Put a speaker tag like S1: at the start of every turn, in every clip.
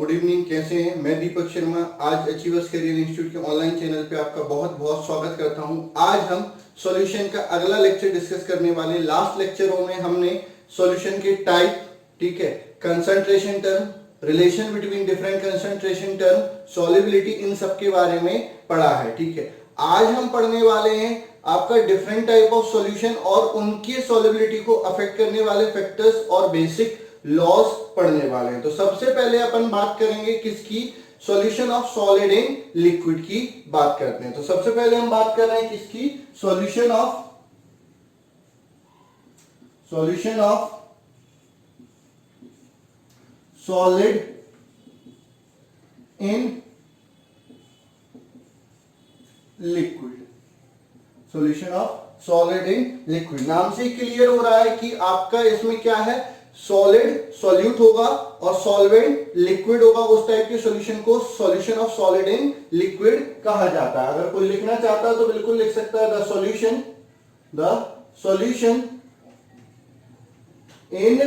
S1: Good evening, कैसे हैं? मैं दीपक शर्मा आज अचीवर्स करियर इंस्टीट्यूट के ऑनलाइन चैनल पे आपका बहुत बहुत स्वागत करता हूं। आज हम सॉल्यूशन का अगला लेक्चर डिस्कस करने वाले हैं। लास्ट लेक्चरों में हमने सॉल्यूशन के टाइप, ठीक है, concentration term, relation between different concentration term, solubility, इन सब के बारे में पढ़ा है, ठीक है। आज हम पढ़ने वाले हैं आपका डिफरेंट टाइप ऑफ सॉल्यूशन और उनकी सॉल्युबिलिटी को अफेक्ट करने वाले फैक्टर्स और बेसिक लॉज पढ़ने वाले हैं। तो सबसे पहले अपन बात करेंगे किसकी? Solution of solid in liquid की बात करते हैं। तो सबसे पहले हम बात कर रहे हैं किसकी? Solution of solid in liquid. Solution of solid in liquid नाम से क्लियर हो रहा है कि आपका इसमें क्या है, सॉलिड सॉल्यूट होगा और सॉल्वेंट लिक्विड होगा। उस टाइप के सॉल्यूशन को solution of solid in liquid कहा जाता है। अगर कोई लिखना चाहता है तो बिल्कुल लिख सकता है the solution in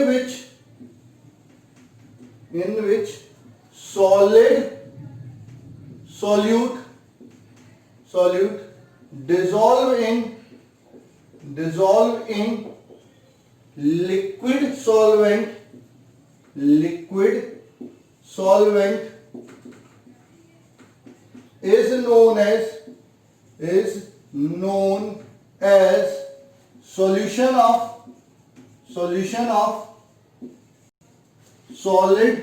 S1: which solute dissolve in liquid solvent is known as solution of solid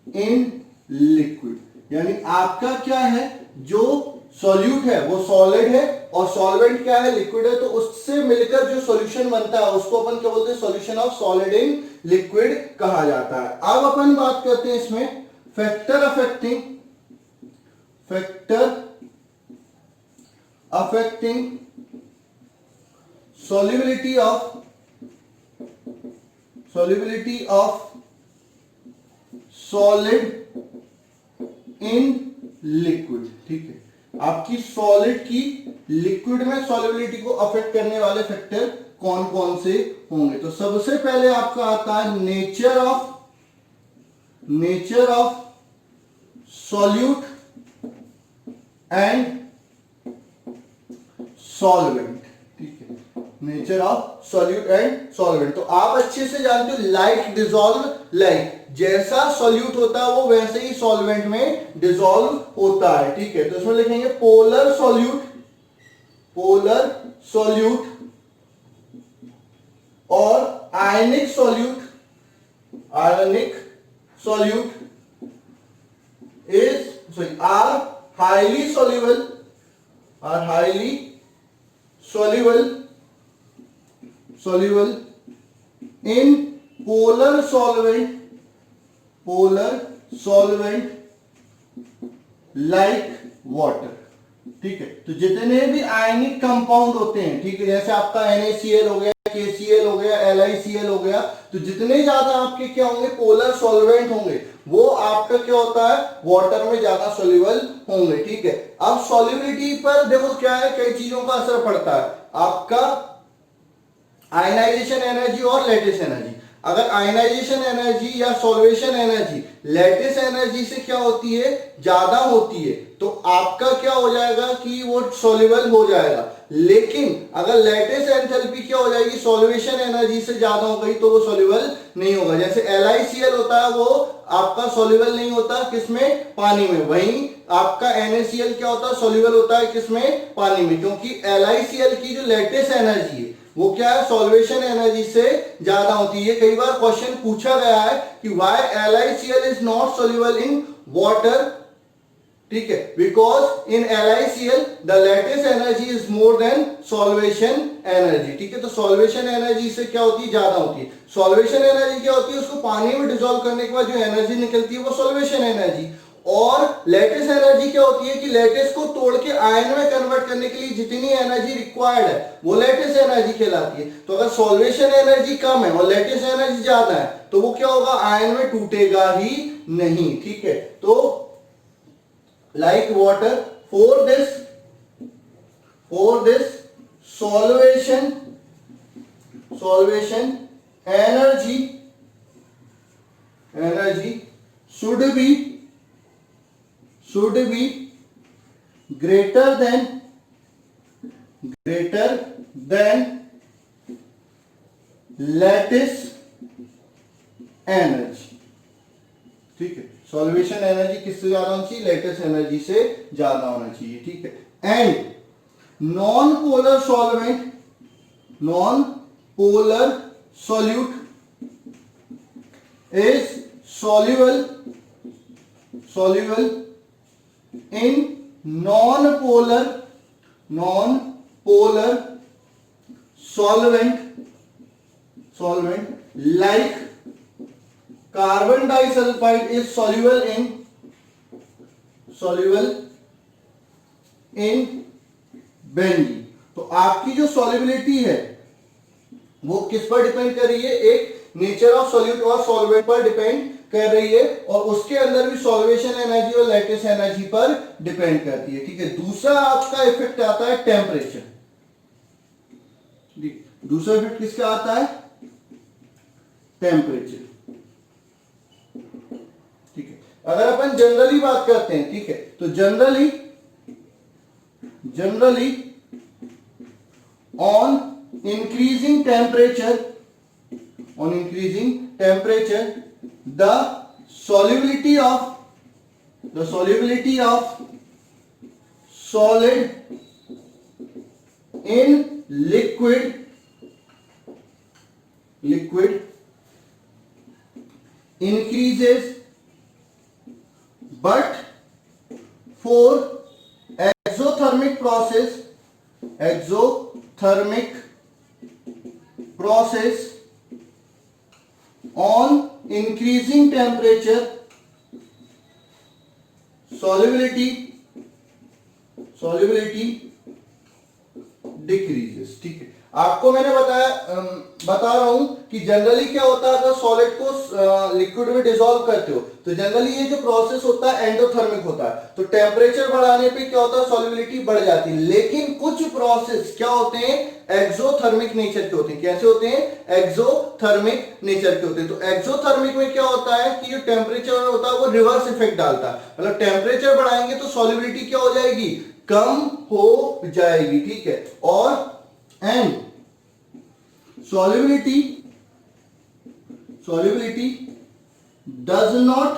S1: in liquid। यानी आपका क्या है, जो सॉल्यूट है वो सॉलिड है और सॉल्वेंट क्या है, लिक्विड है। तो उससे मिलकर जो सॉल्यूशन बनता है उसको अपन क्या बोलते हैं? Solution of solid in liquid कहा जाता है। अब अपन बात करते हैं इसमें factor affecting solubility of solid in liquid, ठीक है। आपकी सॉलिड की लिक्विड में सॉल्युबिलिटी को अफेक्ट करने वाले फैक्टर कौन कौन से होंगे? तो सबसे पहले आपका आता है nature of solute and solvent, ठीक है। Nature of solute and solvent तो आप अच्छे से जानते हो, लाइक डिसॉल्व लाइक, जैसा सॉल्यूट होता है वो वैसे ही सॉल्वेंट में डिसॉल्व होता है, ठीक है। तो इसमें लिखेंगे पोलर सॉल्यूट और ionic solute are highly soluble in polar solvent like water, ठीक है। तो जितने भी आयनिक कंपाउंड होते हैं, ठीक है, जैसे आपका NaCl हो गया, KCl हो गया, LiCl हो गया, तो जितने ज्यादा आपके क्या होंगे, पोलर सॉल्वेंट होंगे, वो आपका क्या होता है, वाटर में ज्यादा सोल्यूबल होंगे, ठीक है। अब सॉल्युबिलिटी पर देखो क्या है, कई चीजों का असर पड़ता है। आपका आयनाइजेशन एनर्जी और लैटिस एनर्जी। अगर आयनाइजेशन एनर्जी या सॉल्वेशन एनर्जी लैटिस एनर्जी से क्या होती है, ज्यादा होती है, तो आपका क्या हो जाएगा कि वो सॉल्युबल हो जाएगा। लेकिन अगर लैटिस एंथैल्पी क्या हो जाएगी, सॉल्वेशन एनर्जी से ज्यादा हो गई, तो वो सॉल्युबल नहीं होगा। जैसे LiCl होता है, वो आपका सॉल्युबल नहीं होता किसमें, पानी में। वहीं आपका NaCl क्या होता है, सॉल्युबल होता है किसमें, पानी में, क्योंकि LiCl की जो लैटिस एनर्जी है वो क्या है, सॉल्वेशन एनर्जी से ज्यादा होती है। कई बार क्वेश्चन पूछा गया है कि why LiCl is not soluble in water, ठीक है, because in LiCl the lattice energy is more than solvation energy, ठीक है। तो सॉल्वेशन एनर्जी से क्या होती है, ज्यादा होती है। सॉल्वेशन एनर्जी क्या होती है, उसको पानी में डिसॉल्व करने के बाद जो एनर्जी निकलती है वो सॉल्वेशन एनर्जी। और लैटिस एनर्जी क्या होती है कि लैटिस को तोड़ के आयन में कन्वर्ट करने के लिए जितनी एनर्जी रिक्वायर्ड है वो लैटिस एनर्जी कहलाती है। तो अगर सॉल्वेशन एनर्जी कम है और लैटिस एनर्जी ज्यादा है तो वो क्या होगा, आयन में टूटेगा ही नहीं, ठीक है। तो like water, for this solvation energy should be greater than lattice energy. ठीक है, सॉल्वेशन एनर्जी किससे ज्यादा होनी चाहिए? लेटिस एनर्जी से ज्यादा होना चाहिए। ठीक है, and non polar solvent, non polar solute is soluble in non-polar solvent like carbon disulfide is soluble in benzene। तो आपकी जो solubility है वो किस पर डिपेंड कर रही है? एक नेचर ऑफ सॉल्यूट और सॉल्वेंट पर डिपेंड कर रही है, और उसके अंदर भी सॉल्वेशन एनर्जी और लैटिस एनर्जी पर डिपेंड करती है। ठीक है, दूसरा आपका इफेक्ट आता है टेम्परेचर। दूसरा इफेक्ट किसका आता है? टेम्परेचर। ठीक है, अगर अपन जनरली बात करते हैं, ठीक है, तो generally on increasing temperature, the solubility of solid in liquid increases, but for exothermic process on increasing temperature solubility decreases। ठीक है, आपको मैंने बता रहा हूं कि जनरली क्या होता है, अगर सॉलिड को लिक्विड में डिसॉल्व करते हो तो जनरली ये जो प्रोसेस होता है एंडोथर्मिक होता है। तो टेम्परेचर बढ़ाने पे क्या होता है? सॉल्युबिलिटी बढ़ जाती है। लेकिन कुछ प्रोसेस क्या होते हैं? एक्सोथर्मिक नेचर के होते हैं। कैसे होते हैं? एक्सोथर्मिक नेचर के होते हैं। तो एक्सोथर्मिक में क्या होता है कि जो टेम्परेचर होता है वो रिवर्स इफेक्ट डालता है, मतलब टेम्परेचर बढ़ाएंगे तो सॉल्युबिलिटी क्या हो जाएगी? कम हो जाएगी। ठीक है, और and solubility does not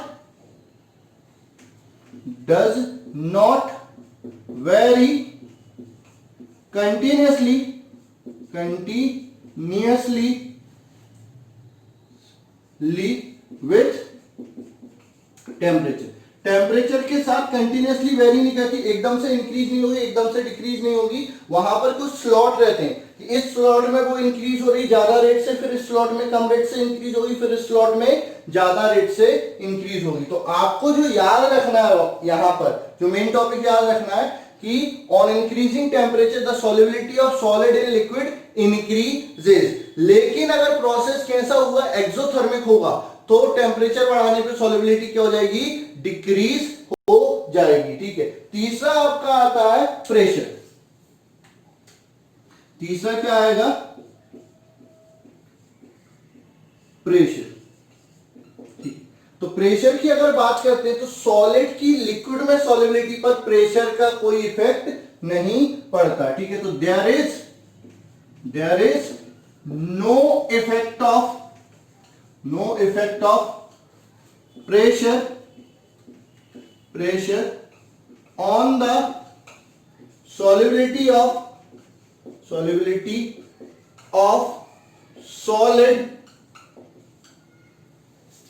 S1: vary continuously with temperature। Temperature के साथ कंटिन्यूअसली वेरी नहीं करती, एकदम से इंक्रीज नहीं होगी, एकदम से डिक्रीज नहीं होगी। वहां पर कुछ स्लॉट रहते हैं कि इस स्लॉट में वो इंक्रीज हो रही ज्यादा रेट से, फिर इस स्लॉट में कम रेट से इंक्रीज होगी, फिर इस स्लॉट में ज्यादा रेट से इंक्रीज होगी। तो आपको जो याद रखना है, यहां पर जो मेन टॉपिक याद रखना है कि on increasing temperature the solubility of solid in liquid increases. लेकिन अगर प्रोसेस कैसा हुआ? एक्सोथर्मिक होगा, तो टेम्परेचर बढ़ाने पे सॉल्युबिलिटी क्या हो जाएगी? डिक्रीज हो जाएगी। ठीक है, तीसरा आपका आता है प्रेशर। तीसरा क्या आएगा? प्रेशर। ठीक, तो प्रेशर की अगर बात करते हैं तो सॉलिड की लिक्विड में सॉल्युबिलिटी पर प्रेशर का कोई इफेक्ट नहीं पड़ता। ठीक है, तो there is no effect of pressure on the solubility of solid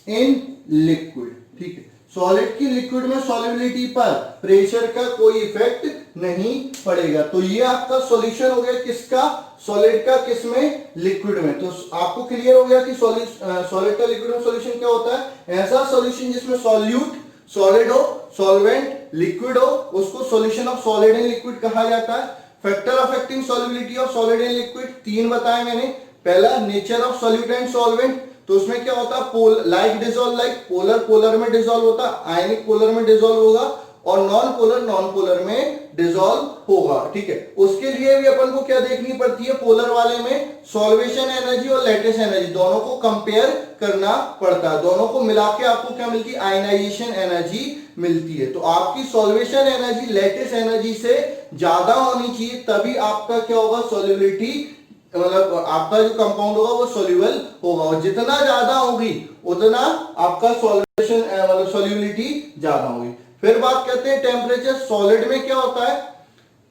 S1: in liquid। ठीक है, सॉलिड की लिक्विड में सॉल्युबिलिटी पर प्रेशर का कोई इफेक्ट नहीं पड़ेगा। तो ये आपका सॉल्यूशन हो गया किसका? सॉलिड का, किसमें? लिक्विड में। तो आपको क्लियर हो गया कि सॉलिड का लिक्विड में सॉल्यूशन क्या होता है? ऐसा सॉल्यूशन जिसमें सॉलिड हो, सॉल्वेंट लिक्विड हो, उसको solution of solid and liquid कहा जाता है। Factor affecting solubility of solid and liquid 3 बताए मैंने। पहला nature of solute and solvent, तो उसमें क्या होता है? लाइक डिसॉल्व, लाइक पोलर में डिसॉल्व होता है, आयनिक पोलर में डिसॉल्व होगा, और नॉन पोलर में डिसॉल्व होगा, ठीक है। उसके लिए भी अपन को क्या देखनी पड़ती है, पोलर वाले में सॉल्वेशन एनर्जी और लैटिस एनर्जी दोनों को कंपेयर करना पड़ता है, दोनों को मिला के आपको क्या मिलती है, आयनाइजेशन एनर्जी मिलती है। तो आपकी सॉल्वेशन एनर्जी लैटिस एनर्जी से ज्यादा होनी चाहिए, तभी आपका क्या होगा, सॉल्युबिलिटी, मतलब आपका जो कंपाउंड होगा वो सोल्यूबल होगा, और जितना ज्यादा होगी उतना आपका सॉल्वेशन मतलब सॉल्युबिलिटी ज्यादा होगी। फिर बात करते हैं टेम्परेचर। सॉलिड में क्या होता है,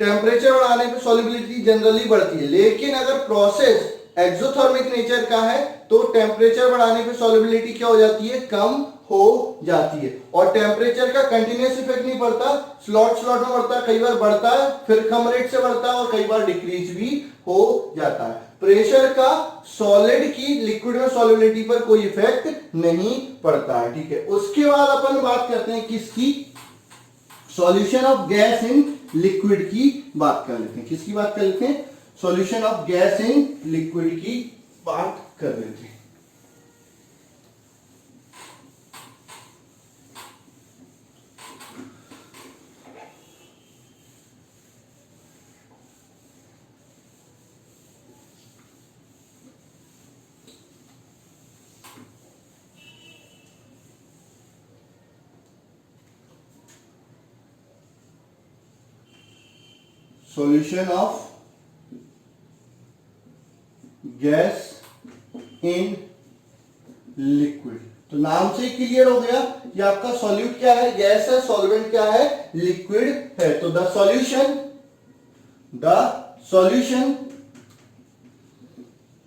S1: टेम्परेचर बढ़ाने पे सॉल्युबिलिटी जनरली बढ़ती है, लेकिन अगर प्रोसेस एक्सोथर्मिक नेचर का है तो टेम्परेचर बढ़ाने पे सॉल्युबिलिटी क्या हो जाती है, कम हो जाती है। और टेम्परेचर का कंटिन्यूस इफेक्ट नहीं पड़ता, स्लॉट में बढ़ता है, कई बार बढ़ता है फिर कम रेट से बढ़ता है और कई बार डिक्रीज भी हो जाता है। प्रेशर का सॉलिड की लिक्विड में सॉल्युबिलिटी पर कोई इफेक्ट नहीं पड़ता है, ठीक है। उसके बाद अपन बात करते हैं किसकी, solution of gas in liquid की बात कर लेते हैं। किसकी बात कर लेते हैं, solution of gas in liquid की बात कर लेते हैं। Solution of gas in liquid, तो नाम से क्लियर हो गया कि आपका सॉल्यूट क्या है, गैस है, सॉल्वेंट क्या है, लिक्विड है। तो the solution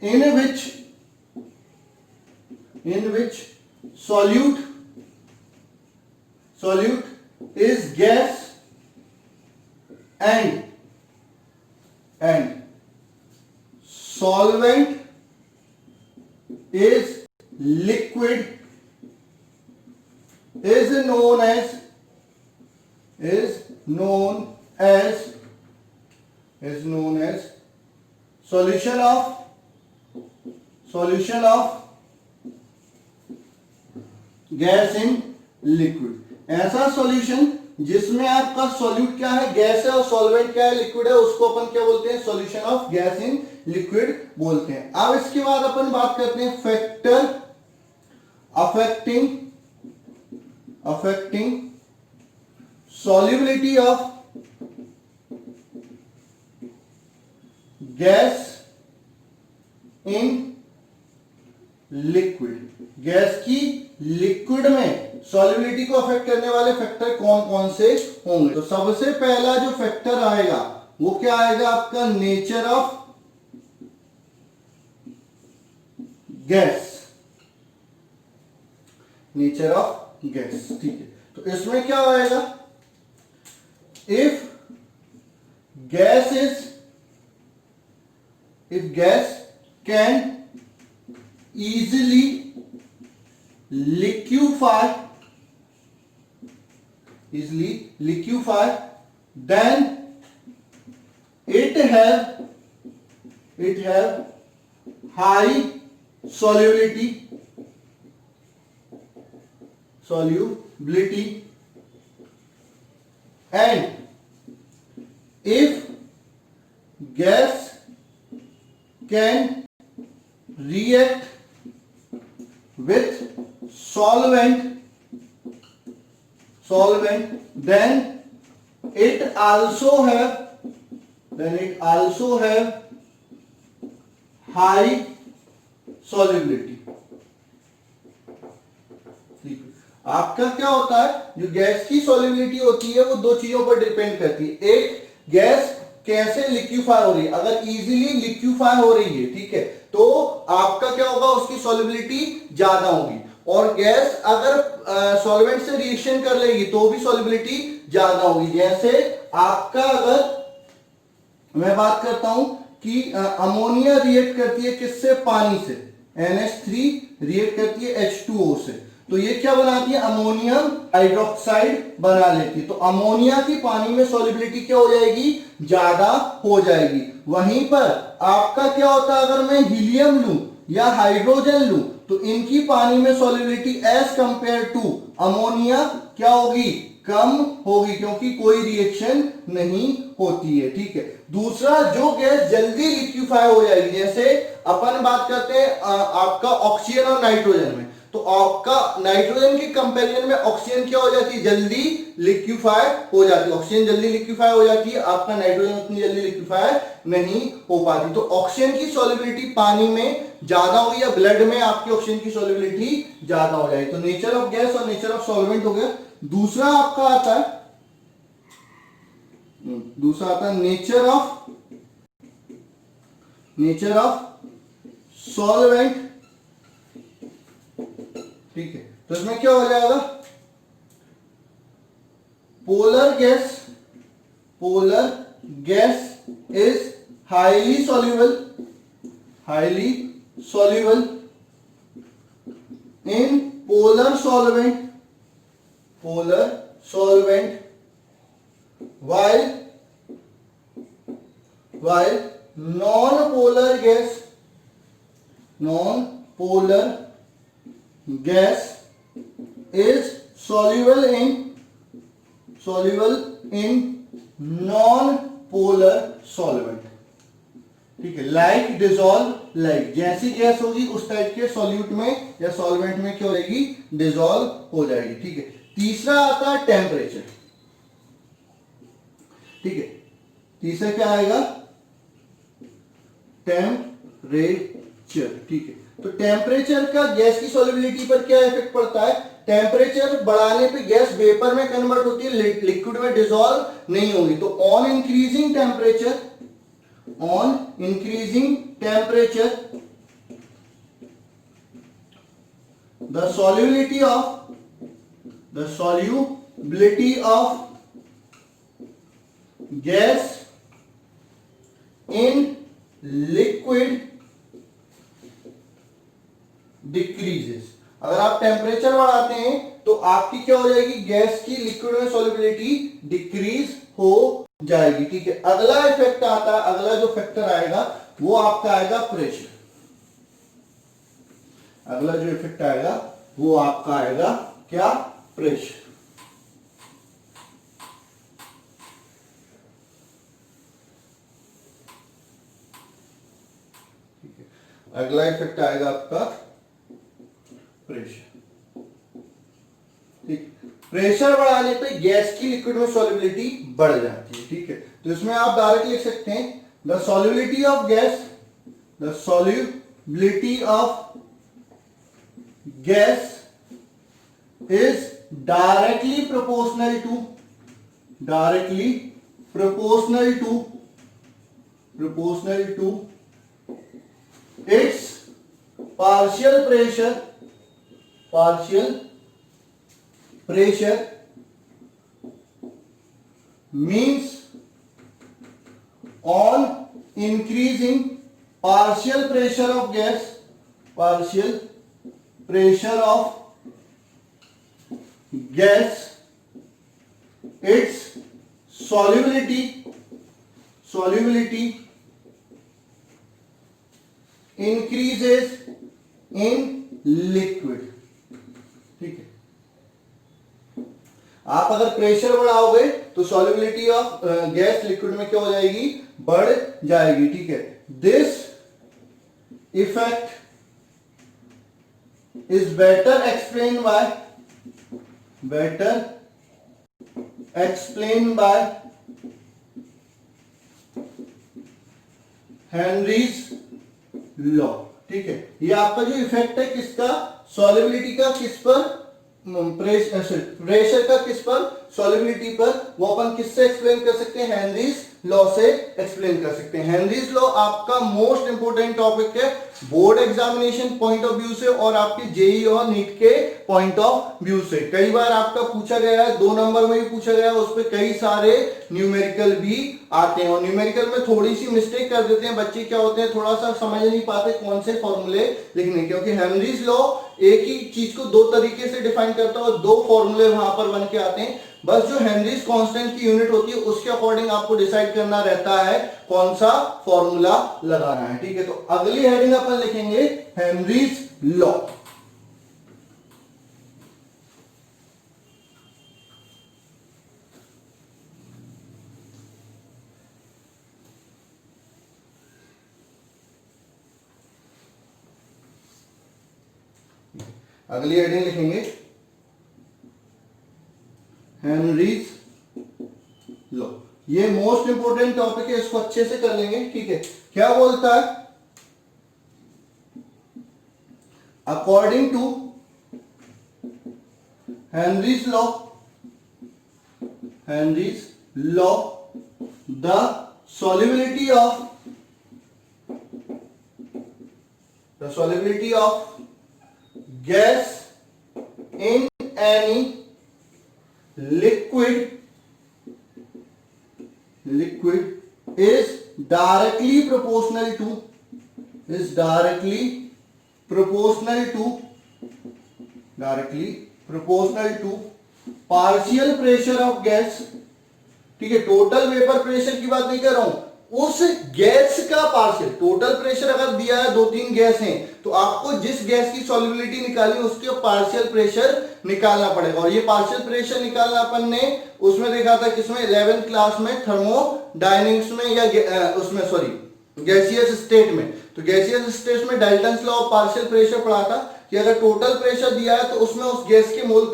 S1: in which solute is gas and solvent is liquid is known as solution of gas in liquid. ऐसा सॉल्यूशन जिसमें आपका सॉल्यूट क्या है, गैस है, और सॉल्वेंट क्या है, लिक्विड है, उसको अपन क्या बोलते हैं, solution of gas in liquid बोलते हैं। अब इसके बाद अपन बात करते हैं factor affecting solubility of gas in liquid. Gas की लिक्विड में सॉल्युबिलिटी को अफेक्ट करने वाले फैक्टर कौन कौन से होंगे। तो सबसे पहला जो फैक्टर आएगा वो क्या आएगा, आपका nature of gas, nature of gas, ठीक है। तो इसमें क्या आएगा, if gas can easily liquefy then it have high solubility and if gas can react with solvent then it also have high solubility। आपका क्या होता है, जो गैस की सॉल्युबिलिटी होती है वो दो चीजों पर डिपेंड करती है। एक, गैस कैसे लिक्विफाई हो रही है, अगर इजीली लिक्विफाई हो रही है, ठीक है, तो आपका क्या होगा, उसकी सॉल्युबिलिटी ज्यादा होगी। और गैस अगर सॉल्वेंट से रिएक्शन कर लेगी तो भी सॉल्युबिलिटी ज्यादा होगी। जैसे आपका, अगर मैं बात करता हूं कि अमोनिया रिएक्ट करती है किससे, पानी से, NH3 रिएक्ट करती है H2O से, तो ये क्या बनाती है, अमोनियम हाइड्रोक्साइड बना लेती है। तो अमोनिया की पानी में सॉल्युबिलिटी क्या हो जाएगी, ज्यादा हो जाएगी। वहीं पर आपका क्या होता है, अगर मैं हीलियम लूं या हाइड्रोजन लूं तो इनकी पानी में solubility as compare to ammonia क्या होगी, कम होगी क्योंकि कोई रिएक्शन नहीं होती है, ठीक है। दूसरा, जो गैस जल्दी लिक्विफाई हो जाएगी, जैसे अपन बात करते हैं आपका ऑक्सीजन और नाइट्रोजन में, तो आपका नाइट्रोजन के कंपैरिजन में ऑक्सीजन क्या हो जाती है, जल्दी लिक्विफाई हो जाती है। ऑक्सीजन जल्दी लिक्विफाई हो जाती है, आपका नाइट्रोजन उतनी जल्दी लिक्विफाई नहीं हो पाती। तो ऑक्सीजन की सॉल्युबिलिटी पानी में ज्यादा होगी या ब्लड में आपकी ऑक्सीजन की सॉल्युबिलिटी ज्यादा हो जाएगी। तो नेचर ऑफ गैस और नेचर ऑफ सॉल्वेंट हो गया। दूसरा आपका आता है नेचर ऑफ सॉल्वेंट, ठीक है। तो इसमें क्या हो जाएगा, polar gas is highly soluble in polar solvent while non-polar gas is soluble in non-polar solvent, ठीक है। लाइक डिजोल्व लाइक, जैसी गैस होगी उस टाइप के सॉल्यूट में या सॉल्वेंट में क्या हो जाएगी, डिजोल्व हो जाएगी, ठीक है। तीसरा आता है टेम्परेचर, ठीक है। तीसरा क्या आएगा, टेम्परेचर, ठीक है। तो टेम्परेचर का गैस की सॉल्युबिलिटी पर क्या इफेक्ट पड़ता है, टेम्परेचर बढ़ाने पे गैस वेपर में कन्वर्ट होती है, लिक्विड में डिसॉल्व नहीं होगी। तो on increasing temperature the solubility of gas in liquid decreases। अगर आप टेम्परेचर बढ़ाते हैं तो आपकी क्या हो जाएगी, गैस की लिक्विड में सॉल्युबिलिटी डिक्रीज हो जाएगी, ठीक है। अगला इफेक्ट आता है, अगला जो फैक्टर आएगा वो आपका आएगा प्रेशर। अगला जो इफेक्ट आएगा वो आपका आएगा क्या, प्रेशर। ठीक है, अगला इफेक्ट आएगा आपका प्रेशर, ठीक। प्रेशर बढ़ाने पे गैस की लिक्विड में सॉल्युबिलिटी बढ़ जाती है, ठीक है। तो इसमें आप डायरेक्ट लिख सकते हैं the solubility of gas is directly proportional to its partial pressure means on increasing partial pressure of gas, its solubility increases in liquid, ठीक है। आप अगर प्रेशर बढ़ाओगे तो सॉल्युबिलिटी ऑफ गैस लिक्विड में क्या हो जाएगी, बढ़ जाएगी, ठीक है। This effect is better explain by Henry's law, ठीक है। ये आपका जो इफेक्ट है किसका, सॉल्युबिलिटी का किस पर, प्रेशर का किस पर, सॉल्युबिलिटी पर, वो अपन किससे एक्सप्लेन कर सकते हैं, हेनरीज लॉ से एक्सप्लेन कर सकते हैं। हेनरीज लॉ आपका मोस्ट इंपोर्टेंट टॉपिक है board examination point of view से और आपके जेई और नीट के पॉइंट ऑफ व्यू से। कई बार आपका पूछा गया है, 2 नंबर में भी पूछा गया है, उस पर कई सारे न्यूमेरिकल भी आते हैं और न्यूमेरिकल में थोड़ी सी मिस्टेक कर देते हैं बच्चे, क्या होते हैं, थोड़ा सा समझ नहीं पाते कौन से फॉर्मूले लिखने, क्योंकि हेनरीज लॉ एक ही चीज को 2 तरीके से डिफाइन करता है और 2 फॉर्मूले वहां पर बन के आते हैं। बस जो हेनरीज कांस्टेंट की यूनिट होती है उसके अकॉर्डिंग आपको डिसाइड करना रहता है कौन सा फॉर्मूला लगाना है, ठीक है। तो अगली हेडिंग अपन लिखेंगे हेनरीज लॉ। अगली हेडिंग लिखेंगे हेनरीज लॉ। ये मोस्ट इंपोर्टेंट टॉपिक है, इसको अच्छे से कर लेंगे, ठीक है। क्या बोलता है, according to Henry's law, Henry's law the solubility of gas in any liquid is directly proportional to partial pressure of gas, ठीक है। टोटल वेपर प्रेशर की बात नहीं कर रहा हूं, उस गैस का पार्शियल। टोटल प्रेशर अगर दिया है, 2-3 गैस हैं, तो आपको जिस गैस की सॉल्युबिलिटी निकालनी है उसके पार्शियल प्रेशर निकालना पड़ेगा। और ये पार्शियल प्रेशर निकालना अपन ने उसमें देखा था, किसमें, 11th क्लास में, थर्मोडायनेमिक्स में, या उसमें सॉरी गैसियस स्टेट में। तो गैसियस स्टेट में Dalton's law of partial pressure पढ़ा था कि अगर टोटल प्रेशर दिया है तो उसमें उस गैस के मोल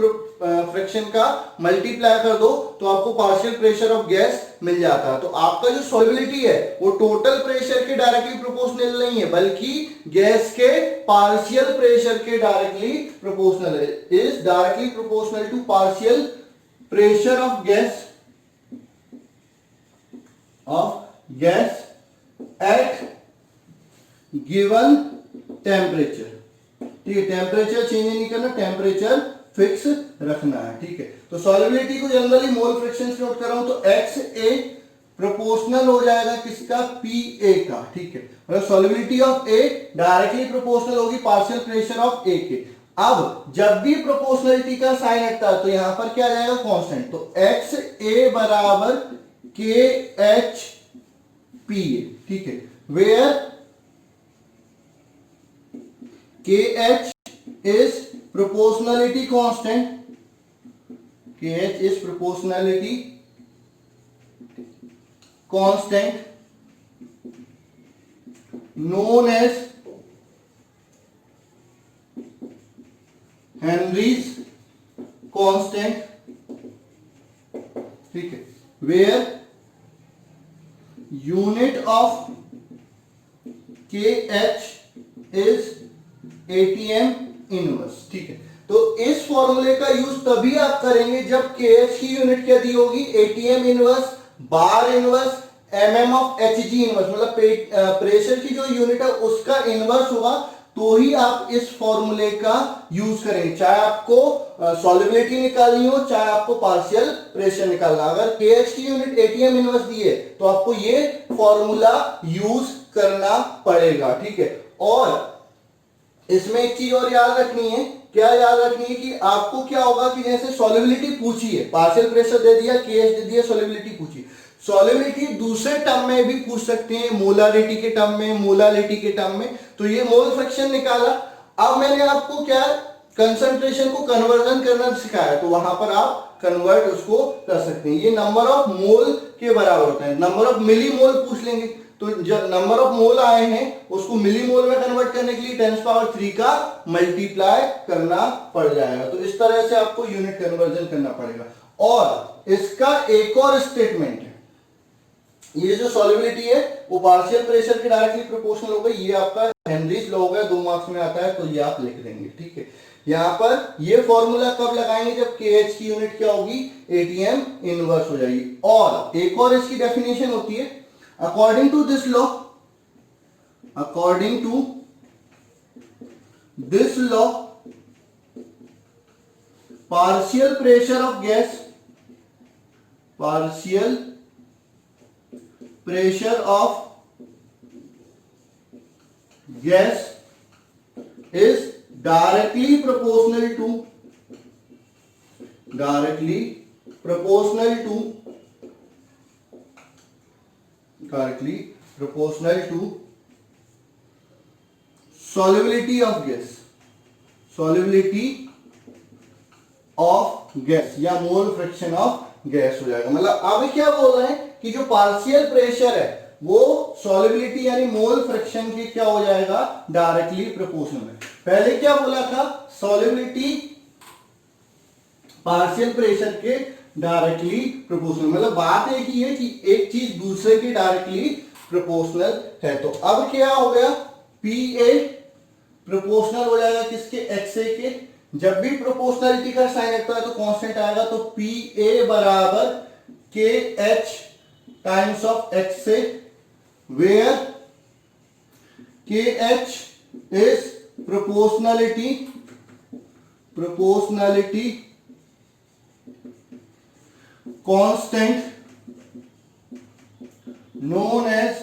S1: फ्रैक्शन का मल्टीप्लाई कर दो तो आपको पार्शियल प्रेशर ऑफ गैस मिल जाता है। तो आपका जो सॉल्युबिलिटी है वो टोटल प्रेशर के डायरेक्टली प्रोपोर्शनल नहीं है, बल्कि गैस के पार्शियल प्रेशर के डायरेक्टली प्रोपोर्शनल है। Is directly proportional to partial pressure of gas at given temperature, ठीक है। टेम्परेचर चेंज नहीं करना, टेम्परेचर फिक्स रखना है, ठीक है। तो सॉल्युबिलिटी को जनरली मोल फ्रैक्शन से नोट कर रहा हूं, तो XA प्रोपोर्शनल हो जाएगा किसका, PA का, ठीक है। मतलब solubility of A directly proportional होगी पार्शियल प्रेशर ऑफ A के। अब जब भी प्रोपोर्शनलिटी का साइन हटता है तो यहां पर क्या आ जाएगा, कांस्टेंट। तो XA बराबर KHPA, ठीक है, where KH is proportionality constant, KH is proportionality constant known as Henry's constant, ठीक है, where unit of KH is ATM inverse, ठीक है। तो इस फॉर्मूले का यूज तभी आप करेंगे जब KH की यूनिट क्या दी होगी, ATM inverse, bar inverse, mm of Hg inverse, मतलब प्रेशर की जो यूनिट है उसका इनवर्स होगा, तो ही आप इस फॉर्मूले का यूज करेंगे, चाहे आपको सॉल्युबिलिटी निकालनी हो, चाहे आपको पार्शियल प्रेशर निकालना। अगर KH की यूनिट ATM इनवर्स दी है तो आपको ये फॉर्मूला यूज करना पड़ेगा, ठीक है। और इसमें एक चीज और याद रखनी है, क्या याद रखनी है कि आपको क्या होगा कि जैसे सॉल्युबिलिटी पूछी है, पार्शियल प्रेशर दे दिया, KH दे दिया, सॉल्युबिलिटी पूछी, सॉल्युबिलिटी दूसरे टर्म में भी पूछ सकते हैं, मोलारिटी के टर्म में, मोलालिटी के टर्म में। तो ये मोल फ्रैक्शन निकाला। अब मैंने आपको क्या कंसंट्रेशन को कन्वर्जन करना सिखाया, तो वहां पर आप कन्वर्ट उसको कर सकते हैं। ये नंबर ऑफ मोल के बराबर होता है, नंबर ऑफ मिली मोल पूछ लेंगे, तो जब नंबर ऑफ मोल आए हैं उसको मिली मोल में कन्वर्ट करने के लिए 10³ का मल्टीप्लाई करना पड़ जाएगा। तो इस तरह से आपको यूनिट कन्वर्जन करना पड़ेगा। और इसका एक और स्टेटमेंट है, ये जो सॉल्युबिलिटी है वो पार्शियल प्रेशर के डायरेक्टली प्रोपोर्शनल होगा। ये आपका हेनरीज लॉ होगा, 2 मार्क्स में आता है, तो ये आप लिख देंगे, ठीक है। यहां पर ये फॉर्मूला कब लगाएंगे, जब KH की यूनिट क्या होगी, ATM इनवर्स हो जाएगी। और एक और इसकी डेफिनेशन होती है, according to this law partial pressure of gas is directly proportional to solubility of gas या मोल फ्रैक्शन ऑफ गैस हो जाएगा। मतलब अब क्या बोल रहे हैं कि जो पार्शियल प्रेशर है वो सॉल्युबिलिटी यानी मोल फ्रैक्शन के क्या हो जाएगा, डायरेक्टली प्रोपोर्शनल है। पहले क्या बोला था, सॉल्युबिलिटी पार्शियल प्रेशर के डायरेक्टली प्रोपोर्शनल, मतलब बात एक ही है कि एक चीज दूसरे के डायरेक्टली प्रोपोर्शनल है। तो अब क्या हो गया, पी ए प्रोपोर्शनल हो जाएगा किसके, एक्स ए के। जब भी प्रोपोर्शनलिटी का साइन लगता है तो कांस्टेंट आएगा, तो पी ए बराबर K H times of X A, where K H is proportionality constant known as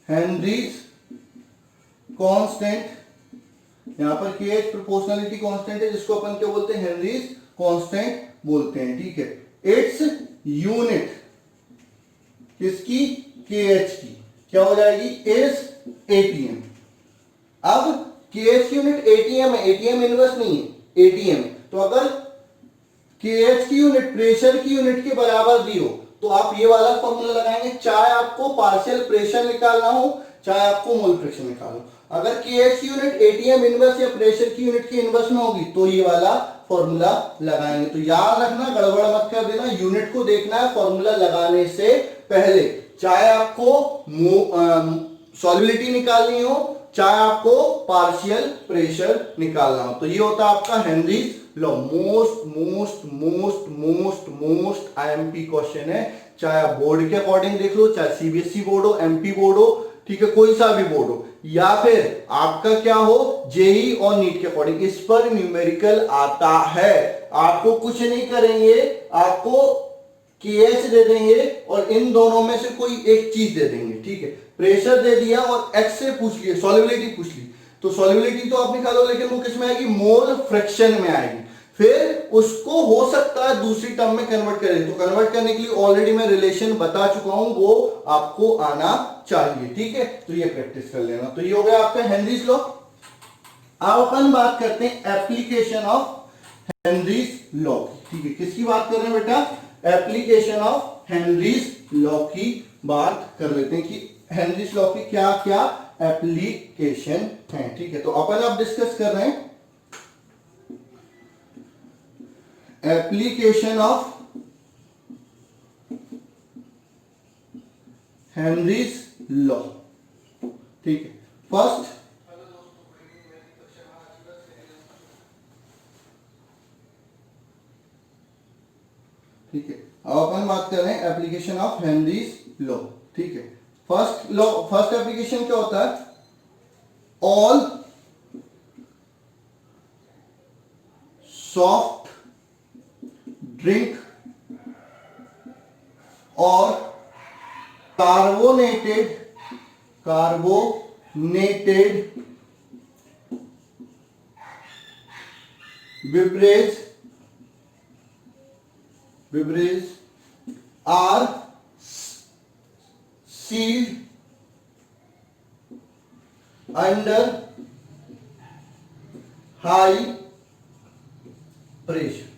S1: Henry's constant. यहां पर के एच प्रोपोर्शनलिटी कांस्टेंट है, जिसको अपन क्या बोलते हैं, हेनरीज कांस्टेंट बोलते हैं, ठीक है। इट्स यूनिट किसकी, के एच की, क्या हो जाएगी, इज एटीएम। अब के एच की यूनिट एटीएम है, एटीएम इनवर्स नहीं है, एटीएम। तो अगर के एच की यूनिट प्रेशर की यूनिट के बराबर दी हो तो आप ये वाला फॉर्मूला लगाएंगे, चाहे आपको पार्शियल प्रेशर निकालना हो चाहे आपको मोल फ्रैक्शन निकालना हो। अगर के एच की यूनिट एटीएम इनवर्स या प्रेशर की यूनिट के इनवर्स में होगी तो ये वाला फॉर्मूला लगाएंगे। तो याद रखना, गड़बड़ मत कर देना, यूनिट को देखना है फॉर्मूला लगाने से पहले, चाहे आपको सॉल्युबिलिटी निकालनी हो चाहे आपको पार्शियल प्रेशर निकालना हो। तो ये होता है आपका Henry's law. Most IMP question है, चाहे आप बोर्ड के अकॉर्डिंग देख लो, चाहे सीबीएसई बोर्ड हो, एमपी बोर्ड हो, ठीक है, कोई सा भी बोर्ड हो, या फिर आपका क्या हो, जेई और नीट के अकॉर्डिंग, इस पर न्यूमेरिकल आता है। आपको कुछ नहीं करेंगे, आपको केएच दे देंगे और इन दोनों में से कोई एक चीज दे देंगे, ठीक है। प्रेशर दे दिया और एक्स से पूछ लिए, सॉल्युबिलिटी पूछ ली, तो सॉल्युबिलिटी तो आप निकालो, लेकिन वो किस में आएगी, मोल फ्रैक्शन में आएगी। फिर उसको हो सकता है दूसरी टर्म में कन्वर्ट करें, तो कन्वर्ट करने के लिए ऑलरेडी मैं रिलेशन बता चुका हूं, वो आपको आना चाहिए, ठीक है। तो ये प्रैक्टिस कर लेना। तो ये हो गया आपका हेनरीज लॉ। अब अपन बात करते हैं एप्लीकेशन ऑफ हेनरीज लॉ, ठीक है। किसकी बात कर रहे हैं बेटा, एप्लीकेशन ऑफ हेनरीज लॉ की बात कर लेते हैं कि हेनरीज लॉ की क्या क्या एप्लीकेशन है, ठीक है। तो अपन अब डिस्कस कर रहे हैं एप्लीकेशन ऑफ हेनरीज लॉ, ठीक है। फर्स्ट ठीक है, अब अपन बात कर रहे हैं एप्लीकेशन ऑफ हेनरीज लॉ, ठीक है। फर्स्ट लॉ, फर्स्ट एप्लीकेशन क्या होता है, ऑल सॉफ्ट ड्रिंक और carbonated beverage are sealed under high pressure,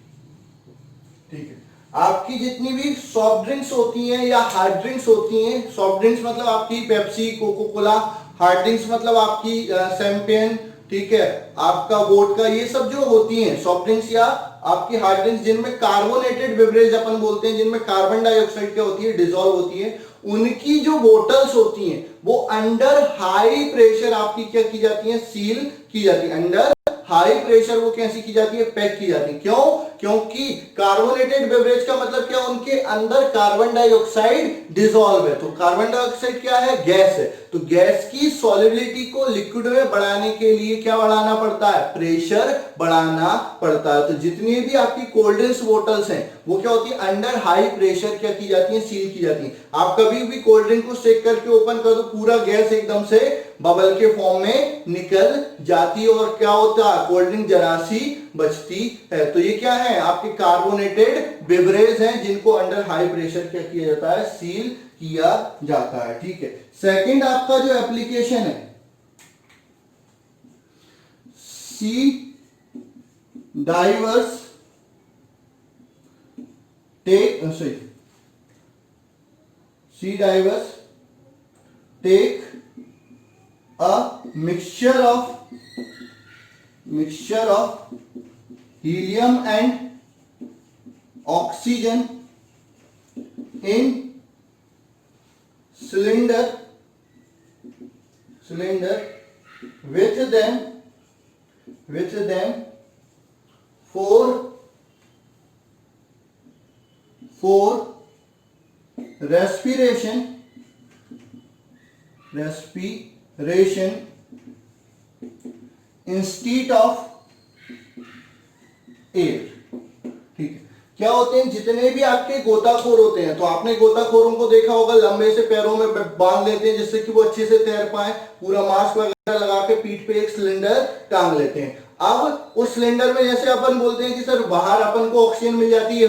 S1: ठीक है। आपकी जितनी भी सॉफ्ट ड्रिंक्स होती हैं या हार्ड ड्रिंक्स होती हैं, सॉफ्ट ड्रिंक्स मतलब आपकी Pepsi, Coca Cola, hard drinks मतलब आपकी शैंपेन, ठीक है, आपका वोडका, ये सब जो होती हैं सॉफ्ट ड्रिंक्स या आपकी हार्ड ड्रिंक्स जिनमें कार्बोनेटेड बेवरेज अपन बोलते हैं, जिनमें कार्बन डाइऑक्साइड क्या होती है, डिसॉल्व होती है, उनकी जो बोतल्स होती हैं वो अंडर हाई प्रेशर आपकी क्या की जाती है, सील की जाती है। अंडर हाई प्रेशर वो कैसी की जाती है, पैक की जाती है। क्यों, क्योंकि कार्बोनेटेड बेवरेज का मतलब क्या, उनके अंदर कार्बन डाइऑक्साइड डिसॉल्व है। तो कार्बन डाइऑक्साइड क्या है, गैस है। तो गैस की सॉल्युबिलिटी को लिक्विड में बढ़ाने के लिए क्या बढ़ाना पड़ता है, प्रेशर बढ़ाना पड़ता है। तो जितनी भी आपकी कोल्ड ड्रिंक्स बोतल्स हैं वो क्या होती है, अंडर हाई प्रेशर क्या की जाती है, सील की जाती है। आप कभी भी कोल्ड ड्रिंक को शेक करके ओपन कर दो, पूरा गैस एकदम से बबल के फॉर्म में निकल जाती है और क्या होता है, कोल्ड ड्रिंक जरा सी बचती है। तो ये क्या है, आपके कार्बोनेटेड बेवरेज हैं जिनको अंडर हाई प्रेशर क्या किया जाता है, सील किया जाता है, ठीक है। सेकंड आपका जो एप्लीकेशन है, sea divers take sea divers take a mixture of helium and oxygen in cylinder with them for respiration instead of air. ठीक है, क्या होते हैं जितने भी आपके गोताखोर होते हैं, तो आपने गोताखोरों को देखा होगा लंबे से पैरों में बांध लेते हैं जिससे कि वो अच्छे से तैर पाए, पूरा मास्क वगैरह लगा के पीठ पे एक सिलेंडर टांग लेते हैं। अब उस सिलेंडर में जैसे अपन बोलते हैं कि सर बाहर अपन को ऑक्सीजन मिल जाती है,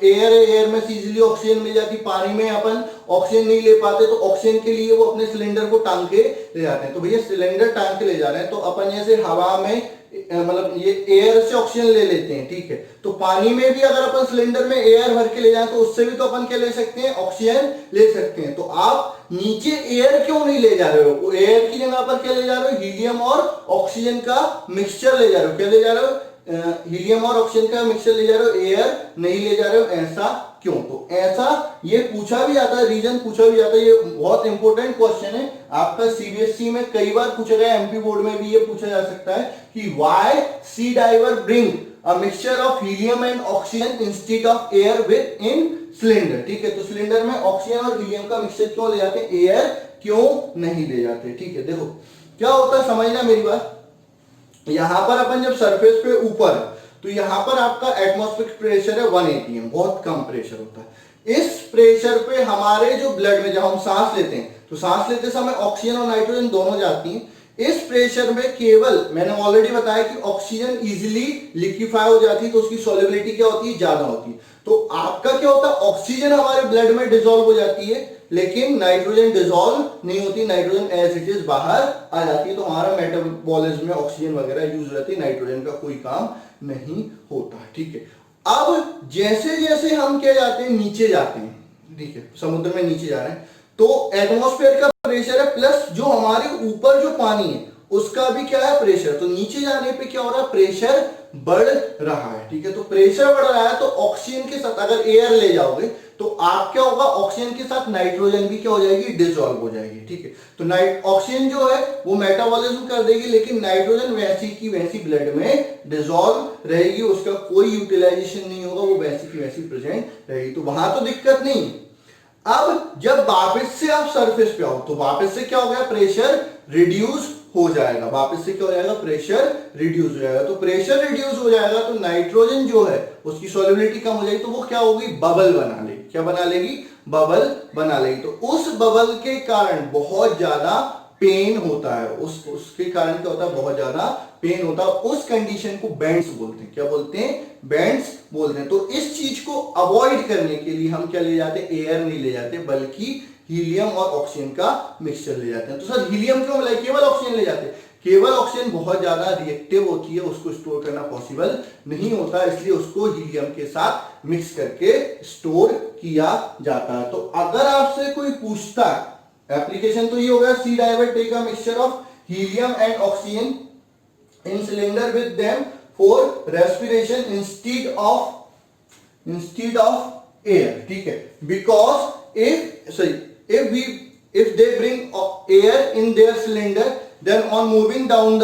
S1: एयर में इजीली ऑक्सीजन मिल जाती है, पानी में अपन ऑक्सीजन नहीं ले पाते, तो ऑक्सीजन के लिए वो अपने सिलेंडर को टांग के ले जाते हैं। तो भैया सिलेंडर टांग के ले जा रहे हैं, तो अपन जैसे हवा में मतलब ये एयर से ऑक्सीजन ले लेते हैं। ठीक है, तो पानी में भी अगर अपन सिलेंडर में एयर भर के ले जाएं तो उससे भी तो अपन क्या ले सकते हैं, ऑक्सीजन ले सकते हैं। तो आप नीचे एयर क्यों नहीं ले जा रहे हो, एयर की जगह पर क्या ले जा रहे हो, हीलियम और ऑक्सीजन का मिक्सचर ले जा रहे हो। क्या ले जा रहे हो, हीलियम और ऑक्सीजन का मिक्सचर ले जा रहे हो, एयर नहीं ले जा रहे हो। ऐसा क्यों? तो ऐसा ये पूछा भी जाता है, रीजन पूछा भी जाता है। ये बहुत इंपॉर्टेंट क्वेश्चन है, आपका सीबीएसई में कई बार पूछा गया, एमपी बोर्ड में भी ये पूछा जा सकता है कि why sea diver bring a mixture of helium and oxygen instead of air within cylinder. ठीक है, तो सिलेंडर में ऑक्सीजन और हीलियम का मिक्सचर क्यों ले जाते हैं, एयर क्यों नहीं ले जाते। ठीक है, देखो क्या होता है, समझना मेरी बात। यहां पर अपन जब सरफेस पे ऊपर है तो यहां पर आपका एटमॉस्फेरिक प्रेशर है 1 atm, बहुत कम प्रेशर होता है। इस प्रेशर पे हमारे जो ब्लड में जब हम सांस लेते हैं तो सांस लेते समय ऑक्सीजन और नाइट्रोजन दोनों जाती हैं। इस प्रेशर में केवल मैंने ऑलरेडी बताया कि ऑक्सीजन इजीली लिक्विफाई हो जाती है, तो उसकी सॉल्युबिलिटी क्या होती है, ज्यादा होती है। तो आपका क्या होता है, ऑक्सीजन हमारे ब्लड में डिसॉल्व हो जाती है लेकिन नाइट्रोजन डिसॉल्व नहीं होती, नाइट्रोजन एज इट इज बाहर आ जाती है। तो हमारा मेटाबॉलिज्म में ऑक्सीजन वगैरह यूज रहती है, नाइट्रोजन का कोई काम नहीं होता। ठीक है, अब जैसे जैसे हम क्या जाते हैं, नीचे जाते हैं, ठीक है, समुद्र में नीचे जा रहे हैं, तो एटमॉस्फेयर का प्रेशर है प्लस जो हमारे ऊपर जो पानी है उसका भी क्या है, प्रेशर। तो नीचे जाने पे क्या हो रहा है, प्रेशर बढ़ रहा है। ठीक है, तो प्रेशर बढ़ रहा है तो ऑक्सीजन के साथ अगर एयर ले जाओगे तो आप क्या होगा, ऑक्सीजन के साथ नाइट्रोजन भी क्या हो जाएगी, डिसॉल्व हो जाएगी। ठीक है, तो ऑक्सीजन जो है वो मेटाबॉलिज्म कर देगी लेकिन नाइट्रोजन वैसी की वैसी ब्लड में डिसॉल्व रहेगी, उसका कोई यूटिलाइजेशन नहीं होगा, वो वैसी की वैसी प्रेजेंट रहेगी। तो वहां तो दिक्कत नहीं। अब जब वापस से आप सरफेस पे आओ तो वापस से क्या हो गया, प्रेशर रिड्यूस हो जाएगा, वापस से क्या हो जाएगा, प्रेशर रिड्यूस हो जाएगा। तो प्रेशर रिड्यूस हो जाएगा तो नाइट्रोजन जो है उसकी सॉल्युबिलिटी कम हो जाएगी, तो वो क्या होगी, बबल बना लेगी। क्या बना लेगी, बबल बना लेगी। तो उस बबल के कारण बहुत ज्यादा पेन होता है, उसके कारण क्या होता है, बहुत ज्यादा पेन होता है। उस कंडीशन को बेंड्स बोलते हैं। क्या बोलते हैं, बेंड्स बोलते हैं। तो इस चीज को अवॉइड करने के लिए हम क्या ले जाते हैं, एयर नहीं ले जाते बल्कि हीलियम और ऑक्सीजन का मिक्सचर ले जाते हैं। तो सर हीलियम क्यों ले, केवल ऑक्सीजन ले जाते हैं, केवल ऑक्सीजन बहुत ज्यादा रिएक्टिव होती है, उसको स्टोर करना पॉसिबल नहीं होता, इसलिए उसको हीलियम के साथ मिक्स करके स्टोर किया जाता है। तो अगर आपसे कोई पूछता है, एप्लीकेशन तो ये होगा, sea diver take a mixture of helium and oxygen in cylinder with them for respiration instead of air. ठीक है, because if they bring air in their cylinder, then on moving down